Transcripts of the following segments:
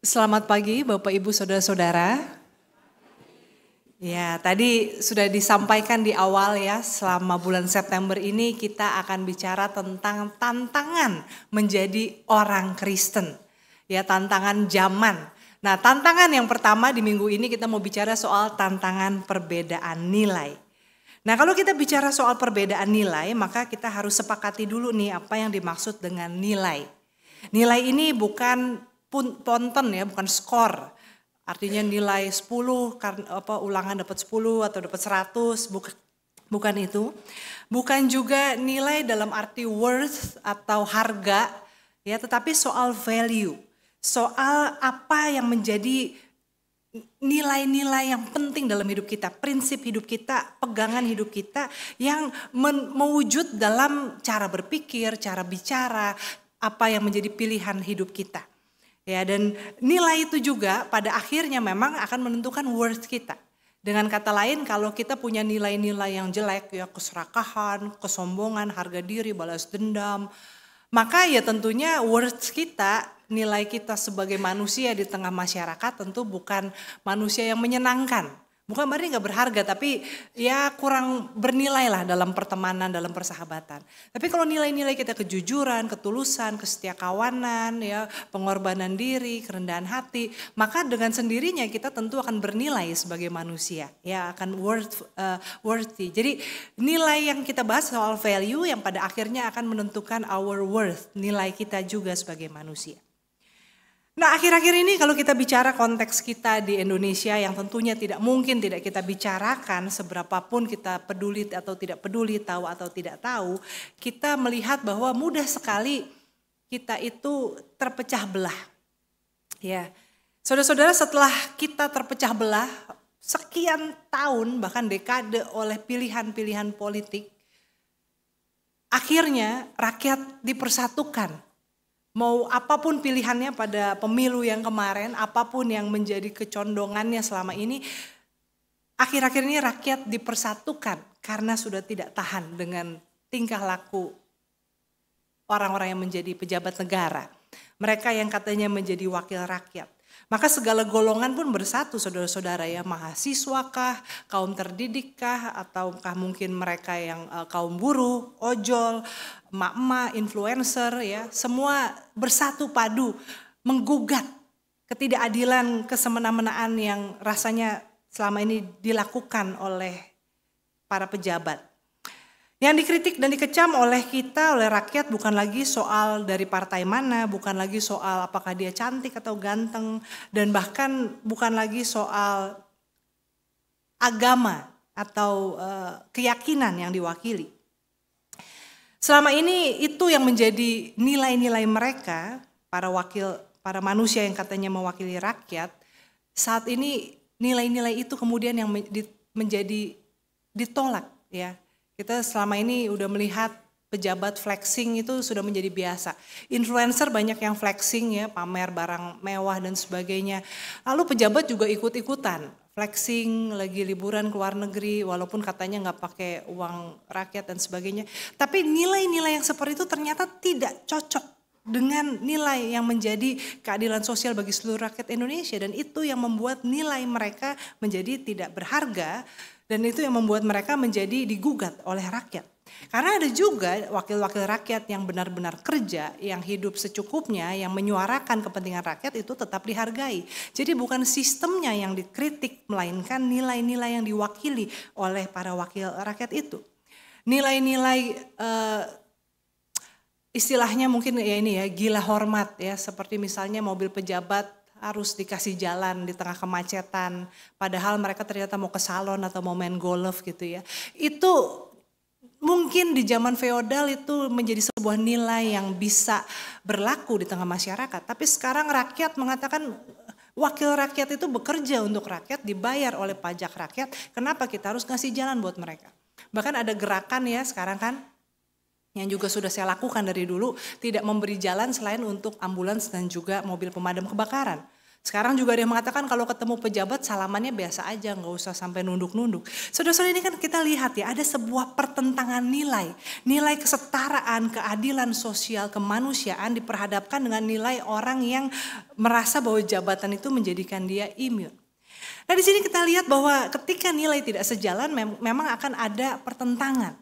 Selamat pagi Bapak Ibu Saudara-saudara. Ya, tadi sudah disampaikan di awal ya, selama bulan September ini kita akan bicara tentang tantangan menjadi orang Kristen. Ya, tantangan zaman. Nah, tantangan yang pertama di minggu ini kita mau bicara soal tantangan perbedaan nilai. Nah, kalau kita bicara soal perbedaan nilai, maka kita harus sepakati dulu nih apa yang dimaksud dengan nilai. Nilai ini bukan ponten ya, bukan skor. Artinya nilai 10 ulangan dapat 10 atau dapat 100, bukan itu. Bukan juga nilai dalam arti worth atau harga ya, tetapi soal value. Soal apa yang menjadi nilai-nilai yang penting dalam hidup kita, prinsip hidup kita, pegangan hidup kita yang mewujud dalam cara berpikir, cara bicara, apa yang menjadi pilihan hidup kita. Ya, dan nilai itu juga pada akhirnya memang akan menentukan worth kita. Dengan kata lain, kalau kita punya nilai-nilai yang jelek, ya keserakahan, kesombongan, harga diri, balas dendam, maka ya tentunya worth kita, nilai kita sebagai manusia di tengah masyarakat tentu bukan manusia yang menyenangkan. Bukan berarti gak berharga, tapi ya kurang bernilai lah dalam pertemanan, dalam persahabatan. Tapi kalau nilai-nilai kita kejujuran, ketulusan, kesetiakawanan, ya, pengorbanan diri, kerendahan hati, maka dengan sendirinya kita tentu akan bernilai sebagai manusia, ya akan worthy. Jadi nilai yang kita bahas soal value yang pada akhirnya akan menentukan our worth, nilai kita juga sebagai manusia. Nah, akhir-akhir ini kalau kita bicara konteks kita di Indonesia yang tentunya tidak mungkin tidak kita bicarakan seberapapun kita peduli atau tidak peduli, tahu atau tidak tahu, kita melihat bahwa mudah sekali kita itu terpecah belah. Ya, saudara-saudara, setelah kita terpecah belah sekian tahun bahkan dekade oleh pilihan-pilihan politik, akhirnya rakyat dipersatukan. Mau apapun pilihannya pada pemilu yang kemarin, apapun yang menjadi kecondongannya selama ini, akhir-akhir ini rakyat dipersatukan karena sudah tidak tahan dengan tingkah laku orang-orang yang menjadi pejabat negara. Mereka yang katanya menjadi wakil rakyat. Maka segala golongan pun bersatu, saudara-saudara ya, mahasiswakah, kaum terdidikkah, ataukah mungkin mereka yang kaum buruh, ojol, emak-emak, influencer ya, semua bersatu padu menggugat ketidakadilan, kesemena-menaan yang rasanya selama ini dilakukan oleh para pejabat. Yang dikritik dan dikecam oleh kita, oleh rakyat bukan lagi soal dari partai mana, bukan lagi soal apakah dia cantik atau ganteng, dan bahkan bukan lagi soal agama atau keyakinan yang diwakili. Selama ini itu yang menjadi nilai-nilai mereka, para manusia yang katanya mewakili rakyat, saat ini nilai-nilai itu kemudian yang menjadi ditolak ya. Kita selama ini udah melihat pejabat flexing itu sudah menjadi biasa. Influencer banyak yang flexing ya, pamer barang mewah dan sebagainya. Lalu pejabat juga ikut-ikutan flexing, lagi liburan ke luar negeri walaupun katanya gak pakai uang rakyat dan sebagainya. Tapi nilai-nilai yang seperti itu ternyata tidak cocok dengan nilai yang menjadi keadilan sosial bagi seluruh rakyat Indonesia. Dan itu yang membuat nilai mereka menjadi tidak berharga. Dan itu yang membuat mereka menjadi digugat oleh rakyat. Karena ada juga wakil-wakil rakyat yang benar-benar kerja, yang hidup secukupnya, yang menyuarakan kepentingan rakyat itu tetap dihargai. Jadi bukan sistemnya yang dikritik, melainkan nilai-nilai yang diwakili oleh para wakil rakyat itu. Nilai-nilai istilahnya mungkin ya ini ya, gila hormat ya, seperti misalnya mobil pejabat harus dikasih jalan di tengah kemacetan, padahal mereka ternyata mau ke salon atau mau main golf gitu ya. Itu mungkin di zaman feodal itu menjadi sebuah nilai yang bisa berlaku di tengah masyarakat. Tapi sekarang rakyat mengatakan wakil rakyat itu bekerja untuk rakyat, dibayar oleh pajak rakyat, kenapa kita harus ngasih jalan buat mereka? Bahkan ada gerakan ya sekarang kan, yang juga sudah saya lakukan dari dulu, tidak memberi jalan selain untuk ambulans dan juga mobil pemadam kebakaran. Sekarang juga ada yang mengatakan kalau ketemu pejabat salamannya biasa aja, nggak usah sampai nunduk-nunduk. Saudara-saudara, ini kan kita lihat ya, ada sebuah pertentangan nilai. Nilai kesetaraan, keadilan sosial, kemanusiaan diperhadapkan dengan nilai orang yang merasa bahwa jabatan itu menjadikan dia imun. Nah, di sini kita lihat bahwa ketika nilai tidak sejalan memang akan ada pertentangan.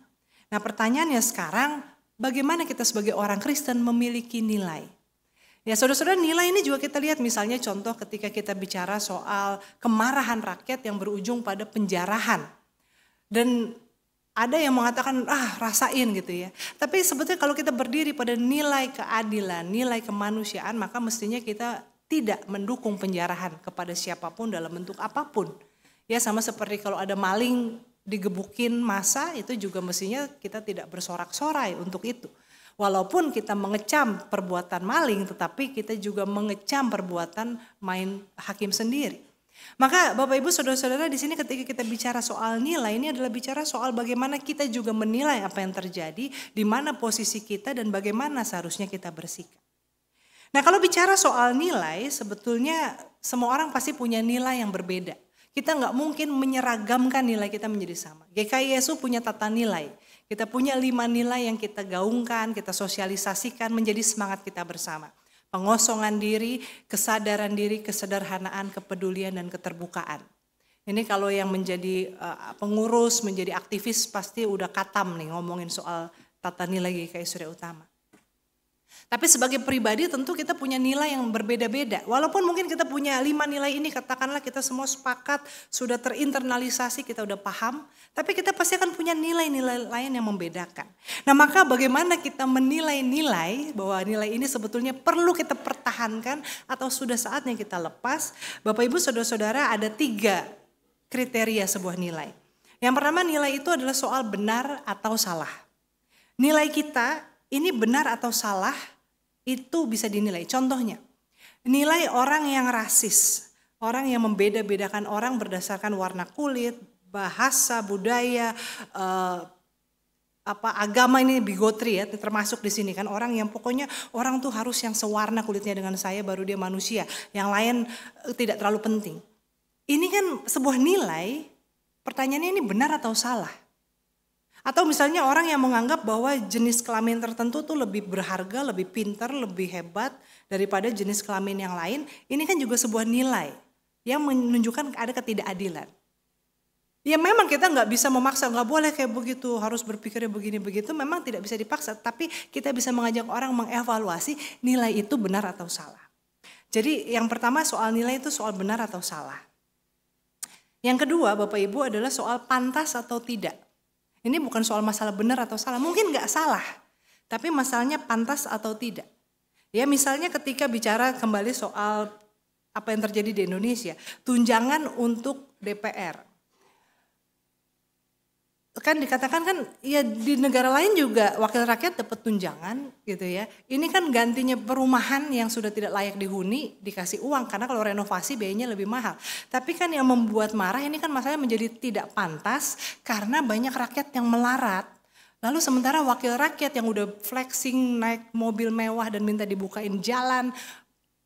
Nah, pertanyaannya sekarang, bagaimana kita sebagai orang Kristen memiliki nilai? Ya, saudara-saudara, nilai ini juga kita lihat misalnya contoh ketika kita bicara soal kemarahan rakyat yang berujung pada penjarahan. Dan ada yang mengatakan, rasain gitu ya. Tapi sebetulnya kalau kita berdiri pada nilai keadilan, nilai kemanusiaan, maka mestinya kita tidak mendukung penjarahan kepada siapapun dalam bentuk apapun. Ya, sama seperti kalau ada maling digebukin massa, itu juga mestinya kita tidak bersorak-sorai untuk itu. Walaupun kita mengecam perbuatan maling, tetapi kita juga mengecam perbuatan main hakim sendiri. Maka Bapak Ibu Saudara-saudara, di sini ketika kita bicara soal nilai, ini adalah bicara soal bagaimana kita juga menilai apa yang terjadi, di mana posisi kita dan bagaimana seharusnya kita bersikap. Nah, kalau bicara soal nilai, sebetulnya semua orang pasti punya nilai yang berbeda. Kita nggak mungkin menyeragamkan nilai kita menjadi sama. GKI Yesus punya tata nilai. Kita punya 5 nilai yang kita gaungkan, kita sosialisasikan menjadi semangat kita bersama. Pengosongan diri, kesadaran diri, kesederhanaan, kepedulian, dan keterbukaan. Ini kalau yang menjadi pengurus, menjadi aktivis pasti udah katam nih ngomongin soal tata nilai GKI Surya Utama. Tapi sebagai pribadi tentu kita punya nilai yang berbeda-beda. Walaupun mungkin kita punya 5 nilai ini, katakanlah kita semua sepakat, sudah terinternalisasi, kita udah paham. Tapi kita pasti akan punya nilai-nilai lain yang membedakan. Nah, maka bagaimana kita menilai nilai, bahwa nilai ini sebetulnya perlu kita pertahankan atau sudah saatnya kita lepas. Bapak Ibu Saudara-saudara, ada 3 kriteria sebuah nilai. Yang pertama, nilai itu adalah soal benar atau salah. Nilai kita ini benar atau salah itu bisa dinilai. Contohnya, nilai orang yang rasis, orang yang membeda-bedakan orang berdasarkan warna kulit, bahasa, budaya, agama, ini bigotry ya, termasuk di sini kan, orang yang pokoknya orang tuh harus yang sewarna kulitnya dengan saya baru dia manusia, yang lain tidak terlalu penting. Ini kan sebuah nilai, pertanyaannya ini benar atau salah? Atau misalnya orang yang menganggap bahwa jenis kelamin tertentu tuh lebih berharga, lebih pintar, lebih hebat daripada jenis kelamin yang lain. Ini kan juga sebuah nilai yang menunjukkan ada ketidakadilan. Ya memang kita nggak bisa memaksa, nggak boleh kayak begitu, harus berpikirnya begini begitu. Memang tidak bisa dipaksa, tapi kita bisa mengajak orang mengevaluasi nilai itu benar atau salah. Jadi yang pertama soal nilai itu soal benar atau salah. Yang kedua Bapak Ibu adalah soal pantas atau tidak. Ini bukan soal masalah benar atau salah, mungkin nggak salah, tapi masalahnya pantas atau tidak. Ya misalnya ketika bicara kembali soal apa yang terjadi di Indonesia, tunjangan untuk DPR. Kan dikatakan kan ya di negara lain juga wakil rakyat dapat tunjangan gitu ya. Ini kan gantinya perumahan yang sudah tidak layak dihuni dikasih uang karena kalau renovasi biayanya lebih mahal. Tapi kan yang membuat marah ini kan masalahnya menjadi tidak pantas karena banyak rakyat yang melarat. Lalu sementara wakil rakyat yang udah flexing naik mobil mewah dan minta dibukain jalan,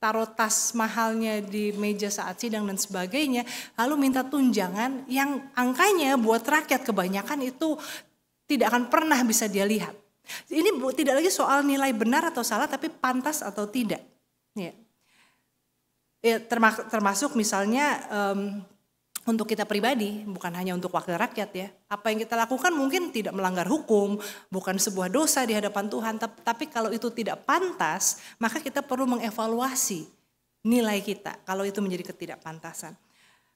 taruh tas mahalnya di meja saat sidang dan sebagainya, lalu minta tunjangan yang angkanya buat rakyat kebanyakan itu tidak akan pernah bisa dia lihat. Ini tidak lagi soal nilai benar atau salah, tapi pantas atau tidak. Ya, termasuk misalnya untuk kita pribadi, bukan hanya untuk wakil rakyat ya. Apa yang kita lakukan mungkin tidak melanggar hukum, bukan sebuah dosa di hadapan Tuhan. Tapi kalau itu tidak pantas, maka kita perlu mengevaluasi nilai kita kalau itu menjadi ketidakpantasan.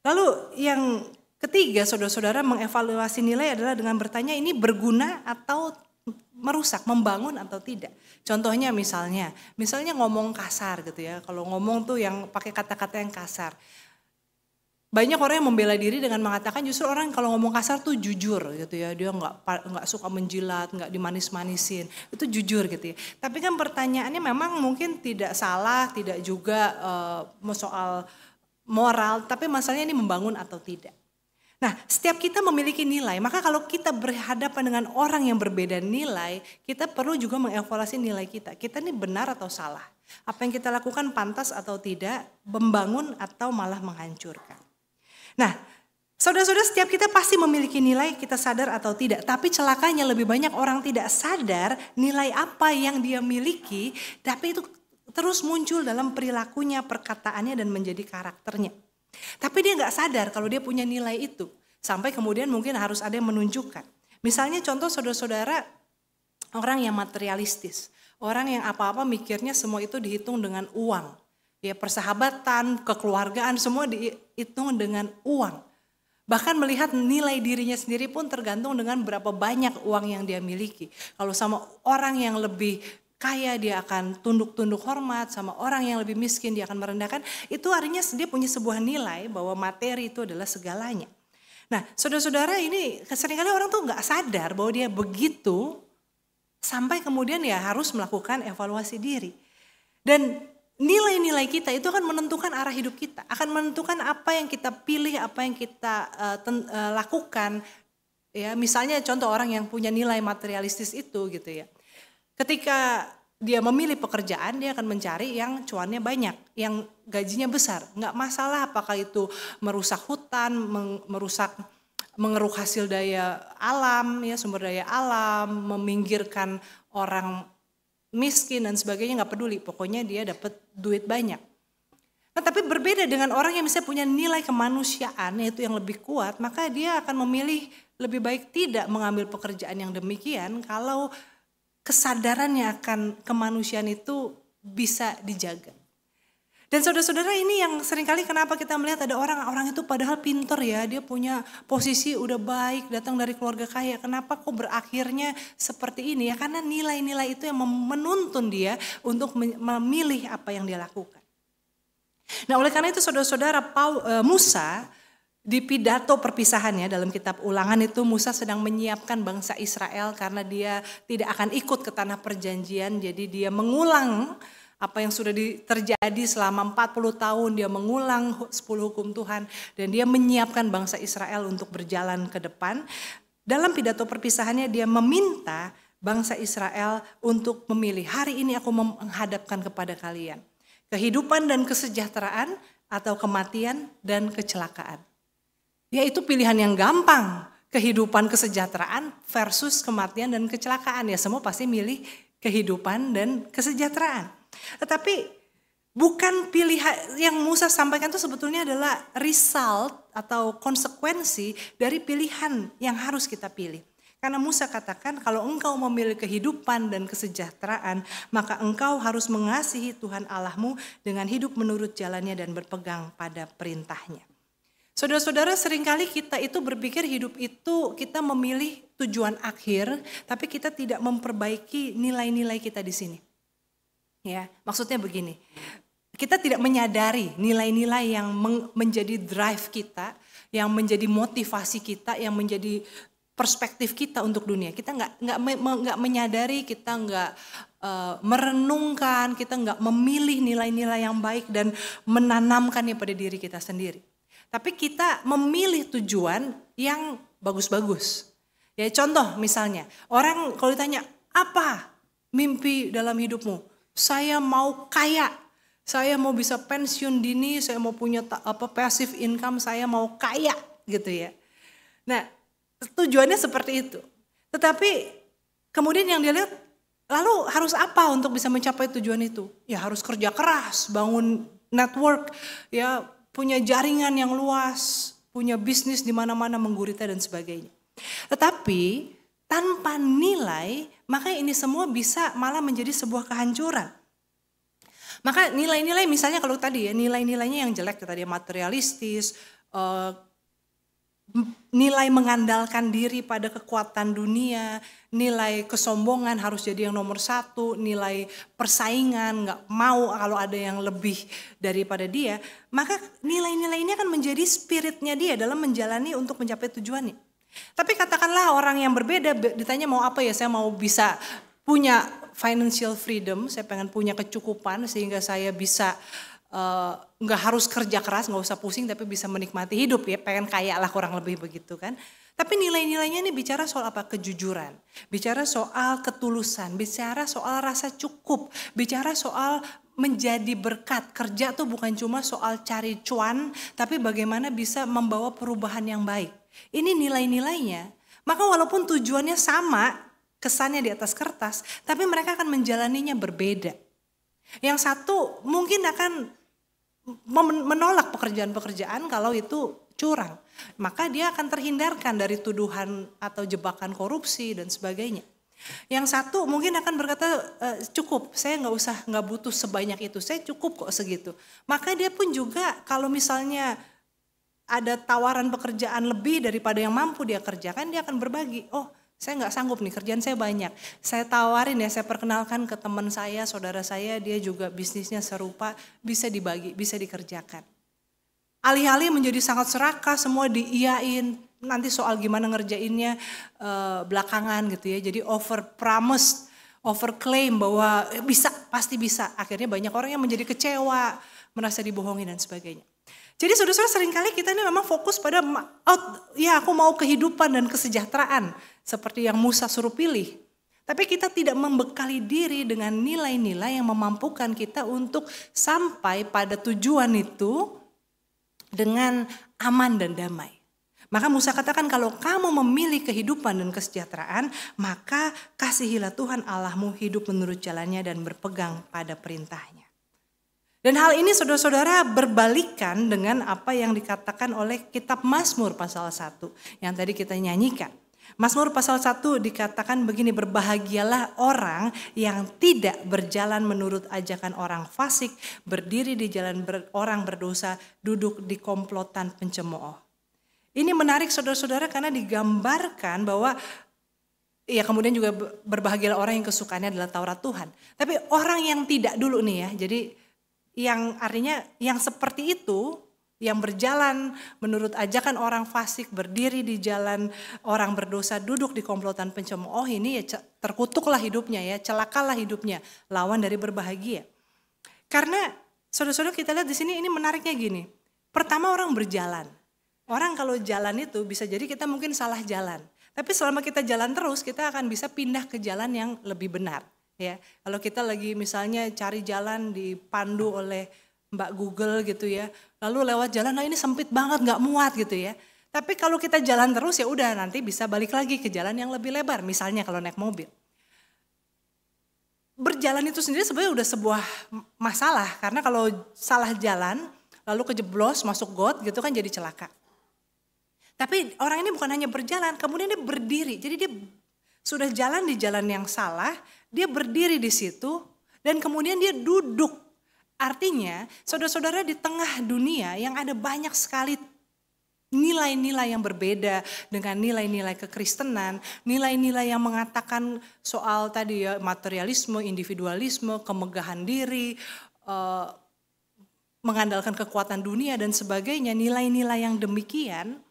Lalu yang ketiga, saudara-saudara, mengevaluasi nilai adalah dengan bertanya ini berguna atau merusak, membangun atau tidak. Contohnya misalnya ngomong kasar gitu ya. Kalau ngomong tuh yang pakai kata-kata yang kasar. Banyak orang yang membela diri dengan mengatakan justru orang kalau ngomong kasar tuh jujur gitu ya. Dia nggak suka menjilat, nggak dimanis-manisin. Itu jujur gitu ya. Tapi kan pertanyaannya memang mungkin tidak salah, tidak juga soal moral. Tapi masalahnya ini membangun atau tidak. Nah, setiap kita memiliki nilai, maka kalau kita berhadapan dengan orang yang berbeda nilai, kita perlu juga mengevaluasi nilai kita. Kita ini benar atau salah? Apa yang kita lakukan pantas atau tidak, membangun atau malah menghancurkan. Nah, saudara-saudara, setiap kita pasti memiliki nilai, kita sadar atau tidak. Tapi celakanya lebih banyak orang tidak sadar nilai apa yang dia miliki, tapi itu terus muncul dalam perilakunya, perkataannya, dan menjadi karakternya. Tapi dia gak sadar kalau dia punya nilai itu. Sampai kemudian mungkin harus ada yang menunjukkan. Misalnya contoh saudara-saudara, orang yang materialistis. Orang yang apa-apa mikirnya semua itu dihitung dengan uang. Ya, persahabatan, kekeluargaan semua dihitung dengan uang. Bahkan melihat nilai dirinya sendiri pun tergantung dengan berapa banyak uang yang dia miliki. Kalau sama orang yang lebih kaya dia akan tunduk-tunduk hormat, sama orang yang lebih miskin dia akan merendahkan. Itu artinya dia punya sebuah nilai bahwa materi itu adalah segalanya. Nah, saudara-saudara, ini seringkali orang tuh gak sadar bahwa dia begitu, sampai kemudian ya harus melakukan evaluasi diri. Dan nilai-nilai kita itu akan menentukan arah hidup kita, akan menentukan apa yang kita pilih, apa yang kita lakukan. Ya, misalnya contoh orang yang punya nilai materialistis itu gitu ya. Ketika dia memilih pekerjaan, dia akan mencari yang cuannya banyak, yang gajinya besar. Nggak masalah apakah itu merusak hutan, mengeruk hasil daya alam, ya sumber daya alam, meminggirkan orang miskin dan sebagainya, nggak peduli. Pokoknya dia dapat duit banyak. Nah, tapi berbeda dengan orang yang misalnya punya nilai kemanusiaan, yaitu yang lebih kuat, maka dia akan memilih lebih baik tidak mengambil pekerjaan yang demikian kalau kesadarannya akan kemanusiaan itu bisa dijaga. Dan saudara-saudara, ini yang seringkali kenapa kita melihat ada orang itu padahal pintar ya, dia punya posisi udah baik, datang dari keluarga kaya. Kenapa kok berakhirnya seperti ini ya? Karena nilai-nilai itu yang menuntun dia untuk memilih apa yang dia lakukan. Nah, oleh karena itu saudara-saudara, Musa di pidato perpisahannya dalam kitab Ulangan itu, Musa sedang menyiapkan bangsa Israel karena dia tidak akan ikut ke tanah perjanjian. Jadi dia mengulang apa yang sudah terjadi selama 40 tahun. Dia mengulang 10 hukum Tuhan dan dia menyiapkan bangsa Israel untuk berjalan ke depan. Dalam pidato perpisahannya dia meminta bangsa Israel untuk memilih, hari ini aku menghadapkan kepada kalian kehidupan dan kesejahteraan atau kematian dan kecelakaan. Ya, itu pilihan yang gampang, kehidupan kesejahteraan versus kematian dan kecelakaan. Ya, semua pasti milih kehidupan dan kesejahteraan. Tetapi bukan pilihan yang Musa sampaikan itu sebetulnya adalah result atau konsekuensi dari pilihan yang harus kita pilih. Karena Musa katakan kalau engkau memilih kehidupan dan kesejahteraan, maka engkau harus mengasihi Tuhan Allahmu dengan hidup menurut jalannya dan berpegang pada perintahnya. Saudara-saudara, seringkali kita itu berpikir hidup itu kita memilih tujuan akhir, tapi kita tidak memperbaiki nilai-nilai kita di sini. Ya, maksudnya begini, kita tidak menyadari nilai-nilai yang menjadi drive kita, yang menjadi motivasi kita, yang menjadi perspektif kita untuk dunia. Kita nggak menyadari, kita nggak merenungkan, kita nggak memilih nilai-nilai yang baik dan menanamkannya pada diri kita sendiri. Tapi kita memilih tujuan yang bagus-bagus. Ya, contoh misalnya, orang kalau ditanya, apa mimpi dalam hidupmu? Saya mau kaya, saya mau bisa pensiun dini, saya mau punya passive income, saya mau kaya gitu ya. Nah, tujuannya seperti itu. Tetapi kemudian yang dia lihat, lalu harus apa untuk bisa mencapai tujuan itu? Ya harus kerja keras, bangun network, ya punya jaringan yang luas, punya bisnis di mana-mana menggurita dan sebagainya. Tetapi tanpa nilai, maka ini semua bisa malah menjadi sebuah kehancuran. Maka nilai-nilai misalnya kalau tadi ya, nilai-nilainya yang jelek tadi materialistis, nilai mengandalkan diri pada kekuatan dunia, nilai kesombongan harus jadi yang nomor satu, nilai persaingan, gak mau kalau ada yang lebih daripada dia, maka nilai-nilai ini akan menjadi spiritnya dia dalam menjalani untuk mencapai tujuannya. Tapi katakanlah orang yang berbeda ditanya mau apa ya, saya mau bisa punya financial freedom, saya pengen punya kecukupan sehingga saya bisa nggak harus kerja keras, nggak usah pusing, tapi bisa menikmati hidup ya, pengen kaya lah kurang lebih begitu kan. Tapi nilai-nilainya ini bicara soal apa? Kejujuran, bicara soal ketulusan, bicara soal rasa cukup, bicara soal menjadi berkat. Kerja tuh bukan cuma soal cari cuan, tapi bagaimana bisa membawa perubahan yang baik. Ini nilai-nilainya. Maka walaupun tujuannya sama, kesannya di atas kertas, tapi mereka akan menjalaninya berbeda. Yang satu mungkin akan menolak pekerjaan-pekerjaan kalau itu curang. Maka dia akan terhindarkan dari tuduhan atau jebakan korupsi dan sebagainya. Yang satu mungkin akan berkata cukup, saya nggak butuh sebanyak itu, saya cukup kok segitu. Maka dia pun juga kalau misalnya ada tawaran pekerjaan lebih daripada yang mampu dia kerjakan, dia akan berbagi. Oh, saya nggak sanggup nih, kerjaan saya banyak. Saya tawarin ya, saya perkenalkan ke teman saya, saudara saya, dia juga bisnisnya serupa, bisa dibagi, bisa dikerjakan. Alih-alih menjadi sangat serakah, semua diiyain, nanti soal gimana ngerjainnya belakangan gitu ya. Jadi over promise, over claim bahwa bisa, pasti bisa. Akhirnya banyak orang yang menjadi kecewa, merasa dibohongi dan sebagainya. Jadi saudara-saudara seringkali kita ini memang fokus pada, ya aku mau kehidupan dan kesejahteraan. Seperti yang Musa suruh pilih. Tapi kita tidak membekali diri dengan nilai-nilai yang memampukan kita untuk sampai pada tujuan itu dengan aman dan damai. Maka Musa katakan kalau kamu memilih kehidupan dan kesejahteraan, maka kasihilah Tuhan Allahmu hidup menurut jalannya dan berpegang pada perintahnya. Dan hal ini saudara-saudara berbalikan dengan apa yang dikatakan oleh kitab Mazmur pasal 1 yang tadi kita nyanyikan. Mazmur pasal 1 dikatakan begini, berbahagialah orang yang tidak berjalan menurut ajakan orang fasik, berdiri di jalan orang berdosa, duduk di komplotan pencemooh. Ini menarik saudara-saudara karena digambarkan bahwa ya kemudian juga berbahagialah orang yang kesukaannya adalah Taurat Tuhan. Tapi orang yang tidak dulu nih ya, jadi yang artinya yang seperti itu, yang berjalan menurut ajakan orang fasik, berdiri di jalan orang berdosa, duduk di komplotan pencemooh, ini ya terkutuklah hidupnya ya, celakalah hidupnya, lawan dari berbahagia. Karena saudara-saudara kita lihat di sini ini menariknya gini. Pertama orang berjalan. Orang kalau jalan itu bisa jadi kita mungkin salah jalan. Tapi selama kita jalan terus kita akan bisa pindah ke jalan yang lebih benar. Ya, kalau kita lagi misalnya cari jalan dipandu oleh Mbak Google gitu ya, lalu lewat jalan, nah ini sempit banget, nggak muat gitu ya. Tapi kalau kita jalan terus ya udah nanti bisa balik lagi ke jalan yang lebih lebar. Misalnya kalau naik mobil, berjalan itu sendiri sebenarnya udah sebuah masalah karena kalau salah jalan lalu kejeblos masuk got gitu kan jadi celaka. Tapi orang ini bukan hanya berjalan, kemudian dia berdiri. Jadi dia sudah jalan di jalan yang salah, dia berdiri di situ dan kemudian dia duduk. Artinya saudara-saudara di tengah dunia yang ada banyak sekali nilai-nilai yang berbeda dengan nilai-nilai kekristenan, nilai-nilai yang mengatakan soal tadi ya materialisme, individualisme, kemegahan diri, mengandalkan kekuatan dunia dan sebagainya, nilai-nilai yang demikian.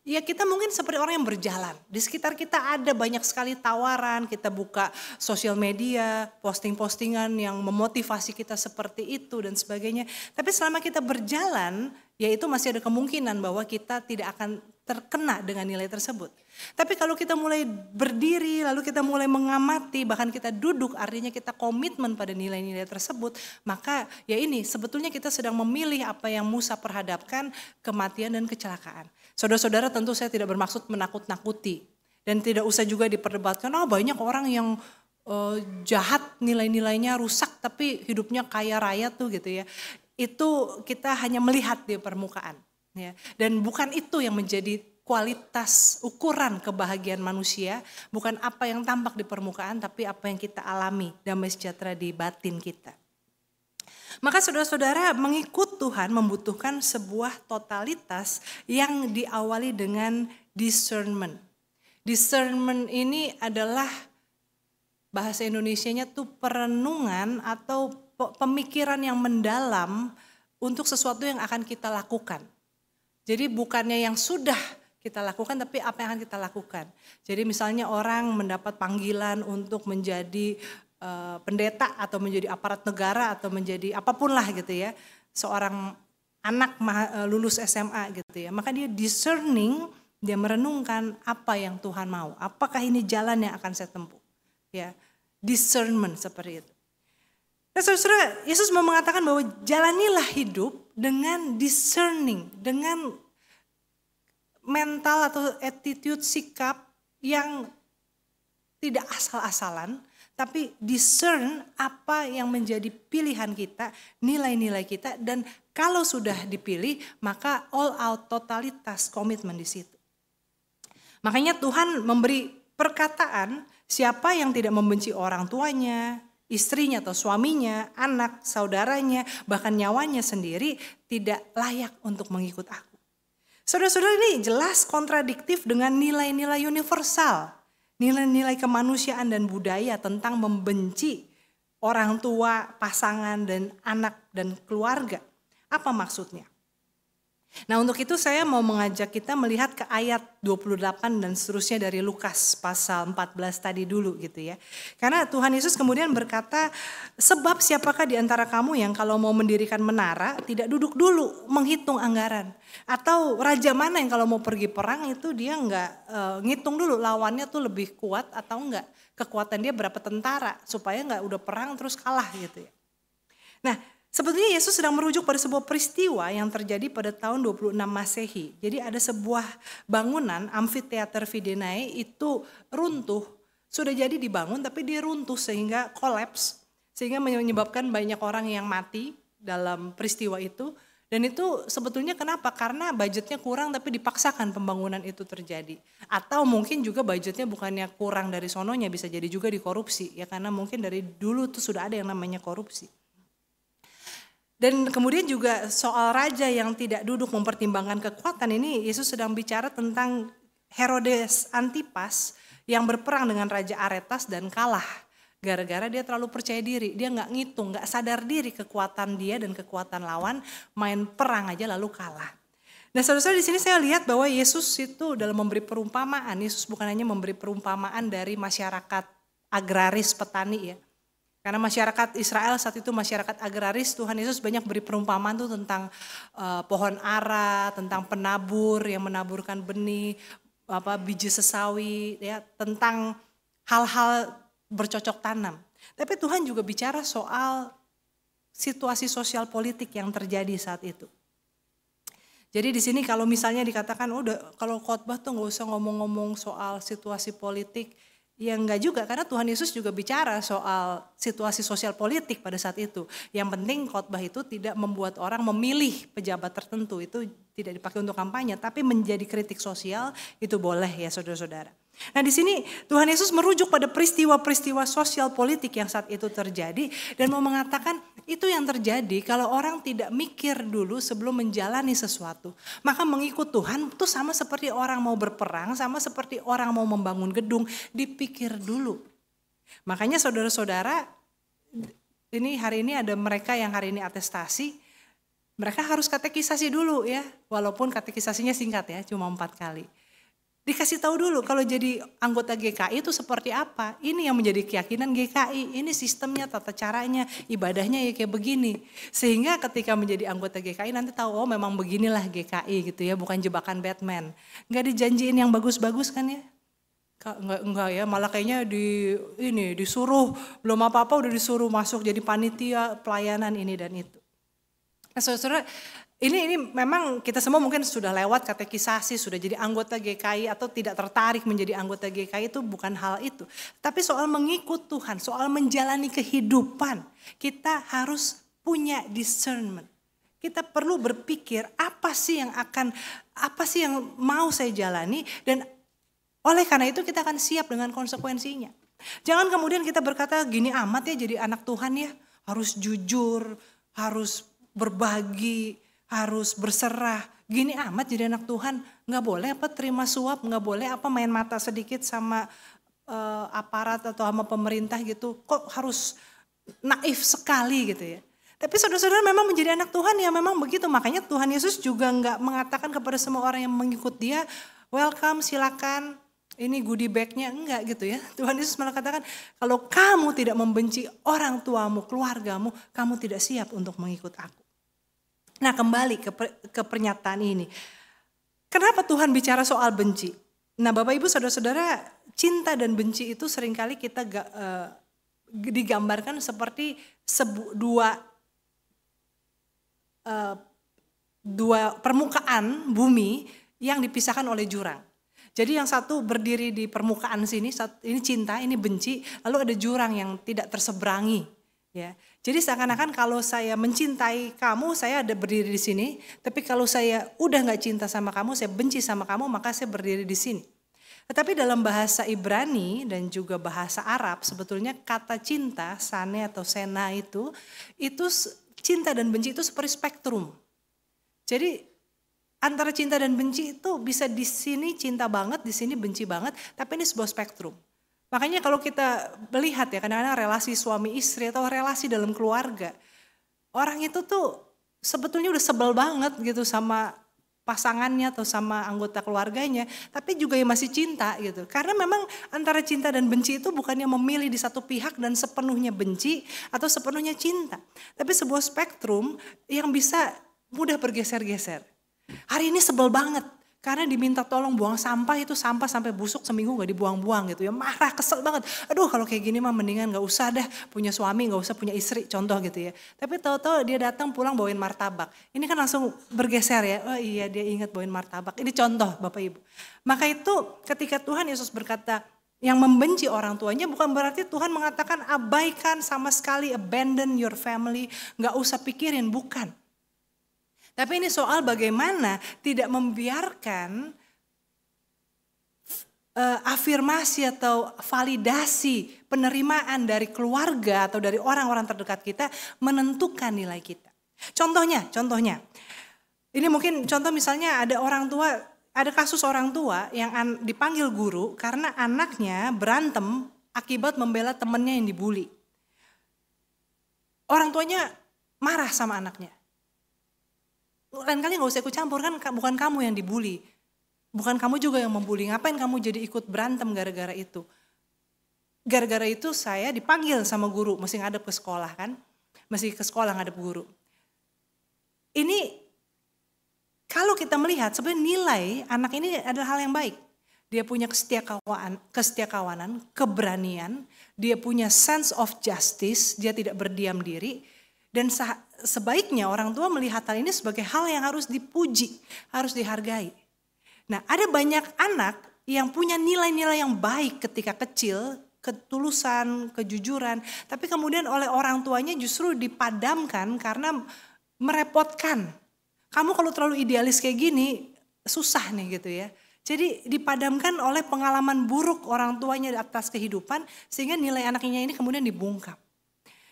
Ya kita mungkin seperti orang yang berjalan. Di sekitar kita ada banyak sekali tawaran, kita buka sosial media, posting-postingan yang memotivasi kita seperti itu dan sebagainya. Tapi selama kita berjalan, ya itu masih ada kemungkinan bahwa kita tidak akan terkena dengan nilai tersebut. Tapi kalau kita mulai berdiri, lalu kita mulai mengamati, bahkan kita duduk, artinya kita komitmen pada nilai-nilai tersebut, maka ya ini sebetulnya kita sedang memilih apa yang Musa perhadapkan, kematian dan kecelakaan. Saudara-saudara tentu saya tidak bermaksud menakut-nakuti dan tidak usah juga diperdebatkan, banyak orang yang jahat nilai-nilainya rusak tapi hidupnya kaya raya tuh gitu ya. Itu kita hanya melihat di permukaan ya. Dan bukan itu yang menjadi kualitas ukuran kebahagiaan manusia, bukan apa yang tampak di permukaan tapi apa yang kita alami, damai sejahtera di batin kita. Maka saudara-saudara mengikut Tuhan membutuhkan sebuah totalitas yang diawali dengan discernment. Discernment ini adalah bahasa Indonesianya tuh perenungan atau pemikiran yang mendalam untuk sesuatu yang akan kita lakukan. Jadi bukannya yang sudah kita lakukan tapi apa yang akan kita lakukan. Jadi misalnya orang mendapat panggilan untuk menjadi pendeta atau menjadi aparat negara atau menjadi apapun lah gitu ya. seorang anak lulus SMA gitu ya, maka dia discerning, dia merenungkan apa yang Tuhan mau, apakah ini jalan yang akan saya tempuh. Ya, discernment seperti itu. Nah, saudara, Yesus mau mengatakan bahwa jalanilah hidup dengan discerning, dengan mental atau attitude, sikap yang tidak asal-asalan, tapi discern apa yang menjadi pilihan kita, nilai-nilai kita, dan kalau sudah dipilih, maka all out, totalitas, komitmen di situ. Makanya Tuhan memberi perkataan, siapa yang tidak membenci orang tuanya, istrinya atau suaminya, anak, saudaranya, bahkan nyawanya sendiri tidak layak untuk mengikut aku. Saudara-saudara, ini jelas kontradiktif dengan nilai-nilai universal. Nilai-nilai kemanusiaan dan budaya tentang membenci orang tua, pasangan, dan anak, dan keluarga. Apa maksudnya? Nah, untuk itu saya mau mengajak kita melihat ke ayat 28 dan seterusnya dari Lukas pasal 14 tadi dulu gitu ya. Karena Tuhan Yesus kemudian berkata, sebab siapakah di antara kamu yang kalau mau mendirikan menara tidak duduk dulu menghitung anggaran. Atau raja mana yang kalau mau pergi perang itu dia enggak ngitung dulu lawannya tuh lebih kuat atau enggak. Kekuatan dia berapa tentara supaya enggak udah perang terus kalah gitu ya. Nah, sebetulnya Yesus sedang merujuk pada sebuah peristiwa yang terjadi pada tahun 26 Masehi. Jadi ada sebuah bangunan Amfiteater Fidenae itu runtuh. Sudah jadi dibangun tapi dia runtuh sehingga kolaps. Sehingga menyebabkan banyak orang yang mati dalam peristiwa itu. Dan itu sebetulnya kenapa? Karena budgetnya kurang tapi dipaksakan pembangunan itu terjadi. Atau mungkin juga budgetnya bukannya kurang dari sononya, bisa jadi juga dikorupsi. Ya karena mungkin dari dulu tuh sudah ada yang namanya korupsi. Dan kemudian juga soal raja yang tidak duduk mempertimbangkan kekuatan ini, Yesus sedang bicara tentang Herodes Antipas yang berperang dengan Raja Aretas dan kalah. Gara-gara dia terlalu percaya diri, dia gak ngitung, gak sadar diri kekuatan dia dan kekuatan lawan, main perang aja lalu kalah. Nah, saudara-saudara, di sini saya lihat bahwa Yesus itu dalam memberi perumpamaan, Yesus bukan hanya memberi perumpamaan dari masyarakat agraris petani ya. Karena masyarakat Israel saat itu masyarakat agraris, Tuhan Yesus banyak beri perumpamaan tuh tentang pohon ara, tentang penabur yang menaburkan benih, biji sesawi, ya, tentang hal-hal bercocok tanam. Tapi Tuhan juga bicara soal situasi sosial politik yang terjadi saat itu. Jadi di sini kalau misalnya dikatakan udah kalau khotbah tuh nggak usah ngomong-ngomong soal situasi politik. Ya enggak juga, karena Tuhan Yesus juga bicara soal situasi sosial politik pada saat itu. Yang penting khotbah itu tidak membuat orang memilih pejabat tertentu, itu tidak dipakai untuk kampanye, tapi menjadi kritik sosial itu boleh ya saudara-saudara. Nah di sini Tuhan Yesus merujuk pada peristiwa-peristiwa sosial politik yang saat itu terjadi dan mau mengatakan itu yang terjadi kalau orang tidak mikir dulu sebelum menjalani sesuatu. Maka mengikut Tuhan itu sama seperti orang mau berperang, sama seperti orang mau membangun gedung, dipikir dulu. Makanya saudara-saudara, ini hari ini ada mereka yang hari ini atestasi, mereka harus katekisasi dulu ya, walaupun katekisasinya singkat ya, cuma 4 kali. Dikasih tahu dulu kalau jadi anggota GKI itu seperti apa. Ini yang menjadi keyakinan GKI. Ini sistemnya, tata caranya, ibadahnya ya kayak begini. Sehingga ketika menjadi anggota GKI nanti tahu oh memang beginilah GKI gitu ya. Bukan jebakan Batman. Nggak dijanjiin yang bagus-bagus kan ya. Enggak ya, malah kayaknya disuruh belum apa-apa udah disuruh masuk jadi panitia pelayanan ini dan itu. Nah saudara, ini memang kita semua mungkin sudah lewat katekisasi, sudah jadi anggota GKI atau tidak tertarik menjadi anggota GKI itu bukan hal itu. Tapi soal mengikut Tuhan, soal menjalani kehidupan, kita harus punya discernment. Kita perlu berpikir apa sih yang mau saya jalani dan oleh karena itu kita akan siap dengan konsekuensinya. Jangan kemudian kita berkata gini amat ya jadi anak Tuhan ya, harus jujur, harus berbagi, harus berserah. Gini amat jadi anak Tuhan, nggak boleh apa terima suap, nggak boleh apa main mata sedikit sama aparat atau sama pemerintah gitu. Kok harus naif sekali gitu ya. Tapi saudara-saudara memang menjadi anak Tuhan ya memang begitu. Makanya Tuhan Yesus juga nggak mengatakan kepada semua orang yang mengikut dia, welcome silakan. Ini goodie bag-nya, enggak gitu ya. Tuhan Yesus malah katakan, kalau kamu tidak membenci orang tuamu, keluargamu, kamu tidak siap untuk mengikut aku. Nah, kembali ke pernyataan ini. Kenapa Tuhan bicara soal benci? Nah, Bapak Ibu Saudara-saudara, cinta dan benci itu seringkali kita digambarkan seperti dua permukaan bumi yang dipisahkan oleh jurang. Jadi yang satu berdiri di permukaan sini, ini cinta, ini benci, lalu ada jurang yang tidak terseberangi. Ya, jadi seakan-akan kalau saya mencintai kamu, saya ada berdiri di sini. Tapi kalau saya udah nggak cinta sama kamu, saya benci sama kamu, maka saya berdiri di sini. Tetapi dalam bahasa Ibrani dan juga bahasa Arab, sebetulnya kata cinta, sane atau sena itu cinta dan benci itu seperti spektrum. Jadi antara cinta dan benci itu bisa di sini cinta banget, di sini benci banget, tapi ini sebuah spektrum. Makanya kalau kita melihat ya kadang-kadang relasi suami istri atau relasi dalam keluarga, orang itu tuh sebetulnya udah sebel banget gitu sama pasangannya atau sama anggota keluarganya, tapi juga yang masih cinta gitu. Karena memang antara cinta dan benci itu bukannya memilih di satu pihak dan sepenuhnya benci atau sepenuhnya cinta, tapi sebuah spektrum yang bisa mudah bergeser-geser. Hari ini sebel banget. Karena diminta tolong buang sampah, itu sampah sampai busuk seminggu gak dibuang-buang gitu ya. Marah, kesel banget. Aduh kalau kayak gini mah mendingan gak usah dah punya suami, gak usah punya istri, contoh gitu ya. Tapi tahu-tahu dia datang pulang bawain martabak. Ini kan langsung bergeser ya. Oh iya dia ingat bawain martabak. Ini contoh Bapak Ibu. Maka itu ketika Tuhan Yesus berkata yang membenci orang tuanya bukan berarti Tuhan mengatakan abaikan sama sekali, abandon your family. Gak usah pikirin, bukan. Tapi ini soal bagaimana tidak membiarkan afirmasi atau validasi penerimaan dari keluarga atau dari orang-orang terdekat kita menentukan nilai kita. Contohnya, ini mungkin contoh misalnya ada kasus orang tua yang dipanggil guru karena anaknya berantem akibat membela temannya yang dibully. Orang tuanya marah sama anaknya. Lain kali gak usah ikut campur, kan bukan kamu yang dibully. Bukan kamu juga yang membuli, ngapain kamu jadi ikut berantem gara-gara itu. Gara-gara itu saya dipanggil sama guru, mesti ngadep ke sekolah kan. Mesti ke sekolah ngadep guru. Ini kalau kita melihat sebenarnya nilai anak ini adalah hal yang baik. Dia punya kesetiakawanan, keberanian, dia punya sense of justice, dia tidak berdiam diri. Dan sebaiknya orang tua melihat hal ini sebagai hal yang harus dipuji, harus dihargai. Nah, ada banyak anak yang punya nilai-nilai yang baik ketika kecil, ketulusan, kejujuran, tapi kemudian oleh orang tuanya justru dipadamkan karena merepotkan. Kamu kalau terlalu idealis kayak gini, susah nih gitu ya. Jadi dipadamkan oleh pengalaman buruk orang tuanya di atas kehidupan, sehingga nilai anaknya ini kemudian dibungkam.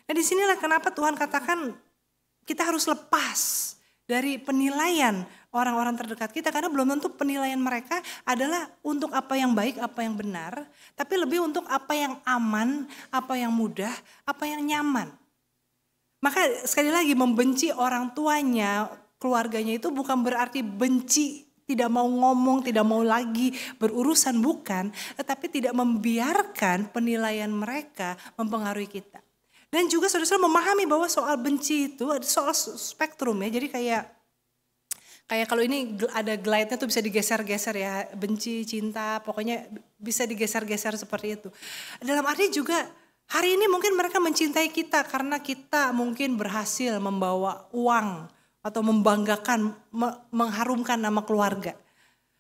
Nah disinilah kenapa Tuhan katakan kita harus lepas dari penilaian orang-orang terdekat kita. Karena belum tentu penilaian mereka adalah untuk apa yang baik, apa yang benar. Tapi lebih untuk apa yang aman, apa yang mudah, apa yang nyaman. Maka sekali lagi membenci orang tuanya, keluarganya itu bukan berarti benci, tidak mau ngomong, tidak mau lagi berurusan, bukan. Tetapi tidak membiarkan penilaian mereka mempengaruhi kita. Dan juga saudara-saudara memahami bahwa soal benci itu ada soal spektrum ya. Jadi kayak kalau ini ada glide-nya tuh bisa digeser-geser ya. Benci, cinta, pokoknya bisa digeser-geser seperti itu. Dalam arti juga hari ini mungkin mereka mencintai kita karena kita mungkin berhasil membawa uang atau membanggakan, mengharumkan nama keluarga.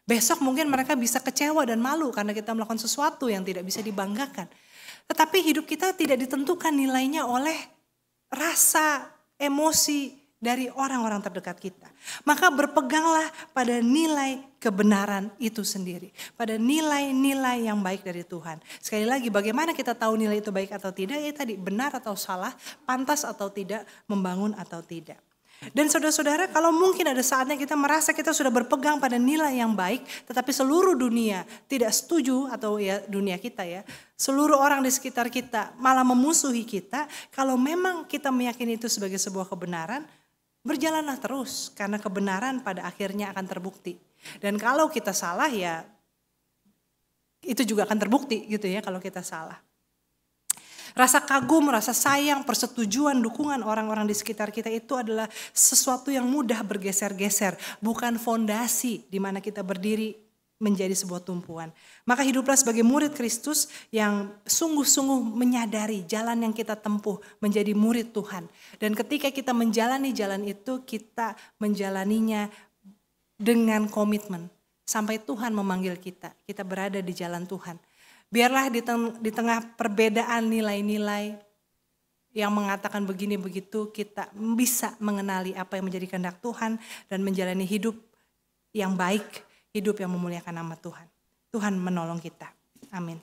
Besok mungkin mereka bisa kecewa dan malu karena kita melakukan sesuatu yang tidak bisa dibanggakan. Tetapi hidup kita tidak ditentukan nilainya oleh rasa emosi dari orang-orang terdekat kita. Maka berpeganglah pada nilai kebenaran itu sendiri. Pada nilai-nilai yang baik dari Tuhan. Sekali lagi bagaimana kita tahu nilai itu baik atau tidak? Ya tadi benar atau salah, pantas atau tidak, membangun atau tidak. Dan saudara-saudara kalau mungkin ada saatnya kita merasa kita sudah berpegang pada nilai yang baik. Tetapi seluruh dunia tidak setuju atau ya dunia kita ya. Seluruh orang di sekitar kita malah memusuhi kita. Kalau memang kita meyakini itu sebagai sebuah kebenaran. Berjalanlah terus karena kebenaran pada akhirnya akan terbukti. Dan kalau kita salah ya itu juga akan terbukti gitu ya kalau kita salah. Rasa kagum, rasa sayang, persetujuan, dukungan orang-orang di sekitar kita itu adalah sesuatu yang mudah bergeser-geser. Bukan fondasi di mana kita berdiri menjadi sebuah tumpuan. Maka hiduplah sebagai murid Kristus yang sungguh-sungguh menyadari jalan yang kita tempuh menjadi murid Tuhan. Dan ketika kita menjalani jalan itu, kita menjalaninya dengan komitmen. Sampai Tuhan memanggil kita, kita berada di jalan Tuhan. Biarlah di tengah perbedaan nilai-nilai yang mengatakan begini begitu, kita bisa mengenali apa yang menjadi kehendak Tuhan dan menjalani hidup yang baik, hidup yang memuliakan nama Tuhan. Tuhan menolong kita. Amin.